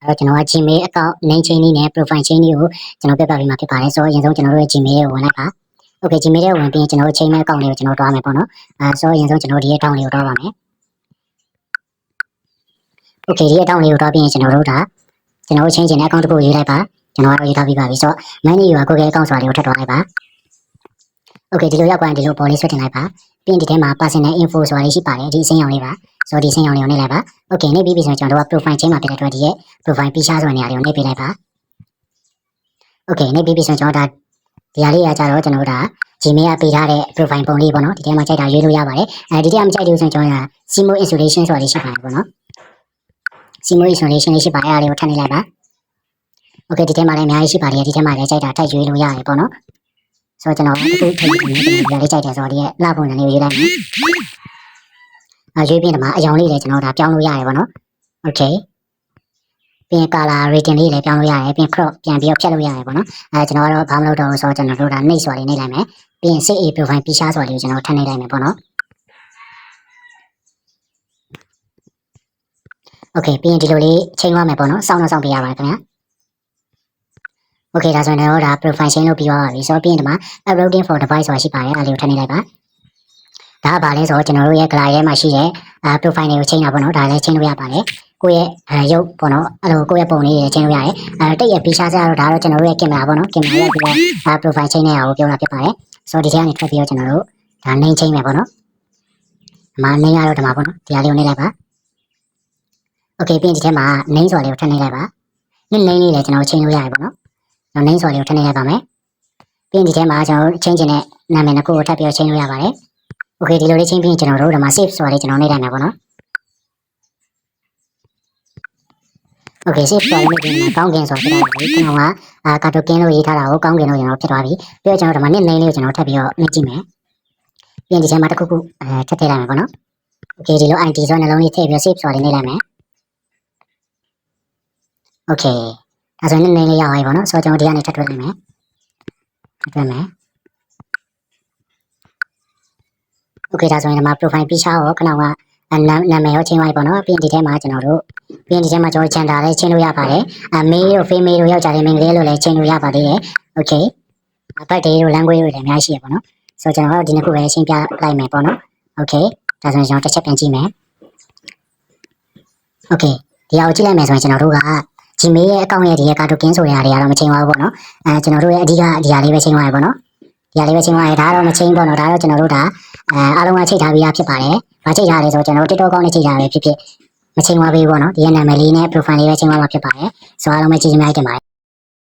အဲ့တော့ကျွန်တော်က Gmail account name chain နဲ့ profile chain ကိုကျွန်တော်ပြပြပေးမှာဖြစ်ပါတယ်ဆိုတော့အရင်ဆုံးကျွန်တော်တို့ရဲ့ Gmail ကိုဝင်လိုက်ပါ Okay Gmail ကိုဝင်ပြီးကျွန်တော်တို့ chain account လေးကိုကျွန်တော်တွားမယ်ပေါ့နော်ဆိုတော့အရင်ဆုံးကျွန်တော်ဒီ account လေးကိုတွားပါမယ် Okay ဒီ account လေးကိုတွားပြီးရင်ကျွန်တော်တို့ဒါကျွန်တော်တို့ chain တဲ့ account တစ်ခုကိုရွေးလိုက်ပါကျွန်တော်ကတော့ရွေးထားပြီးပါပြီဆိုတော့ menu က Google account ဆိုတာလေးကိုထပ်တွားလိုက်ပါ Okay ဒီလိုရောက်သွားရင်ဒီလိုပေါ်လေးဆွဲတင်လိုက်ပါပြီးရင်ဒီထဲမှာ personal info ဆိုတာလေးရှိပါတယ်ဒီအစိမ်းရောင်လေးပါဆိုတော့ဒီအစိမ်းရောင်လေးကိုနှိပ်လိုက်ပါ Okay နှိပ်ပြီးပြီဆိုရင်ကျွန်တော်တို့က profile chain မှာဖြစ်တဲ့အတွက်ဒီရဲ့ profile picture ဆိုတဲ့နေရာလေးကိုနှိပ်ပေးလိုက်ပါ Okay နှိပ်ပြီးပြီဆိုရင်ကျွန်တော်ဒါဒီဟာလေးကကြတော့ကျွန်တော်တို့ဒါ Gmail ကပေးထားတဲ့ profile ပုံလေးပေါ့နော်ဒီထဲမှာကြိုက်တာရွေးလို့ရပါတယ်ဒီထဲမှာမကြိုက်ဘူးဆိုရင်ကျွန်တော်က Simo installation ဆိုတာလေးရှိပါတယ်ပေါ့နော် Simo installation လေးရှိပါတယ်အားလေးကိုထပ်နှိပ်လိုက်ပါ Okay ဒီထဲမှာလည်းအများကြီးရှိပါတယ်ဒီထဲမှာလည်းကြိုက်တာထပ်ရွေးလို့ရတယ်ပေါ့နော်ဆိုတော့ကျွန်တော်အခုထိပ်ပြီးကျွန်တော်ဒီလေးကြိုက်တယ်ဆိုတော့ဒီရဲ့လှပုံစံလေးကိုရေးလိုက်မယ်ရွေးပြီးတော့မှအယောင်လေးလည်းကျွန်တော်ဒါပြောင်းလို့ရတယ်ပေါ့နော် Okay ပြင် color rating လေးလည်းပြောင်းလို့ရတယ်ပြင် crop ပြန်ပြီးတော့ဖြတ်လို့ရတယ်ပေါ့နော်ကျွန်တော်ကတော့ဘာမှမလုပ်တော့ဘူးဆိုတော့ကျွန်တော်တို့ဒါနှိပ်စွာလေးနှိပ်လိုက်မယ်ပြီးရင် save a profile picture ဆိုတာလေးကိုကျွန်တော်ထပ်နှိပ်လိုက်မယ်ပေါ့နော် Okay ပြီးရင်ဒီလိုလေးချိန်သွားမယ်ပေါ့နော်စောင့်ပေးရပါတယ်ခင်ဗျာ Okay ဒါဆိုရင်တော့ဒါ profile chain လို့ပြီးသွားပါပြီဆိုတော့ပြီးရင်ဒီမှာ uploading for device ဆိုတာရှိပါတယ်အားလေးကိုထပ်နှိပ်လိုက်ပါဒါကဘာလဲဆိုတော့ကျွန်တော်တို့ရဲ့ gallery ထဲမှာရှိတဲ့profile တွေကိုချိန်တာပေါ့နော်ဒါလည်းချိန်လို့ရပါတယ်ကိုယ့်ရဲ့ရုပ်ပေါ့နော်အဲ့လိုကိုယ့်ရဲ့ပုံလေးတွေချိန်လို့ရတယ်တိတ်ရဲ့ picture စရတော့ဒါတော့ကျွန်တော်တို့ရဲ့ camera ပေါ့နော် camera ရဲ့ပြီးတော့ profile chain နဲ့ဟာကိုပြောတာဖြစ်ပါတယ်ဆိုတော့ဒီထဲကနေထွက်ပြီးတော့ကျွန်တော်တို့ဒါ name chain မယ်ပေါ့နော်ဒီမှာ name ရတော့ဒီမှာပေါ့နော်ဒီဟာလေးကိုနှိပ်လိုက်ပါ Okay ပြီးရင်ဒီထဲမှာ name ဆိုတာလေးကိုထပ်နှိပ်လိုက်ပါ name လေးလည်းကျွန်တော်ချိန်လို့ရတယ်ပေါ့နော်ကျွန်တော် name ဆိုတာလေးကိုထပ်နှိပ်လိုက်ပါမယ်ပြီးရင်ဒီထဲမှာကျွန်တော်ချိန်ချင်တဲ့နာမည်တစ်ခုကိုထပ်ပြီးတော့ချိန်လို့ရပါတယ် Okay ဒီလိုလေးချိန်ပြီးကျွန်တော်တို့ဒီမှာ save ဆိုတာလေးကျွန်တော်နှိပ်လိုက်မယ်ပေါ့နော် Okay save ဆိုတာလေးဒီမှာကောင်းကင်ဆိုတာဖြစ်သွားပြီကျွန်တော်ကကာတိုကင်းလို့ရေးထားတာကိုကောင်းကင်လို့ကျွန်တော်ဖြစ်သွားပြီပြီးတော့ကျွန်တော်ဒီမှာ name လေးကိုကျွန်တော်ထပ်ပြီးတော့နှိပ်ကြည့်မယ်ပြီးရင်ဒီထဲမှာတစ်ခုခုထပ်ထည့်လိုက်မယ်ပေါ့နော် Okay ဒီလို ID ဆိုတဲ့နှလုံးလေးထည့်ပြီးတော့ save ဆိုတာလေးနှိပ်လိုက်မယ် Okay ဒါဆိုရင် name လေးရောက်သွားပြီပေါ့နော်ဆိုတော့ကျွန်တော်ဒီကနေထပ်တွဲလိုက်မယ်Okay ဒါဆိုရင်ဒီမှာ profile picture ကိုခဏကနာမည်ရောချိန်သွားပြီပေါ့နော်ပြီးရင်ဒီထဲမှာကျွန်တော်တို့ gender လည်းချိန်လို့ရပါတယ် male တို့ female တို့ယောက်ျားလေးမိန်းကလေးလို့လည်းချိန်လို့ရပါသေးတယ် Okay birthday တို့ language တို့လည်းအများကြီးရှိရပေါ့နော်ဆိုတော့ကျွန်တော်တို့ဒီနှစ်ခုပဲချိန်ပြလိုက်မယ်ပေါ့နော် Okay ဒါဆိုရင်ကျွန်တော်တစ်ချက်ပြန်ကြည့်မယ် Okay ဒီဟာကိုကြည့်လိုက်မယ်ဆိုရင်ကျွန်တော်တို့က Gmail ရဲ့ account ရဲ့ဒီရဲ့ cartoon ဆိုတဲ့ဟာတွေကတော့မချိန်ပါဘူးပေါ့နော်ကျွန်တော်တို့ရဲ့အဓိကဒီဟာလေးပဲချိန်သွားရပေါ့နော်ဒီဟာလေးပဲချိန်သွားရဒါတော့မချိန်ပေါ့နော်ဒါတော့ကျွန်တော်တို့ဒါအားလုံးကချိန်ထားပြီးသားဖြစ်ပါတယ်ဘာချိန်ထားလဲဆိုတော့ကျွန်တော်တို့ TikTok ကောင်းနဲ့ချိန်ထားပဲဖြစ်ဖြစ်မချိန်သွားပေးဘူးပေါ့နော်ဒီရဲ့နာမည်လေးနဲ့ profile လေးပဲချိန်သွားမှာဖြစ်ပါတယ်ဆိုတော့အားလုံးပဲကြည့်ကြမှာတင်ပါတယ်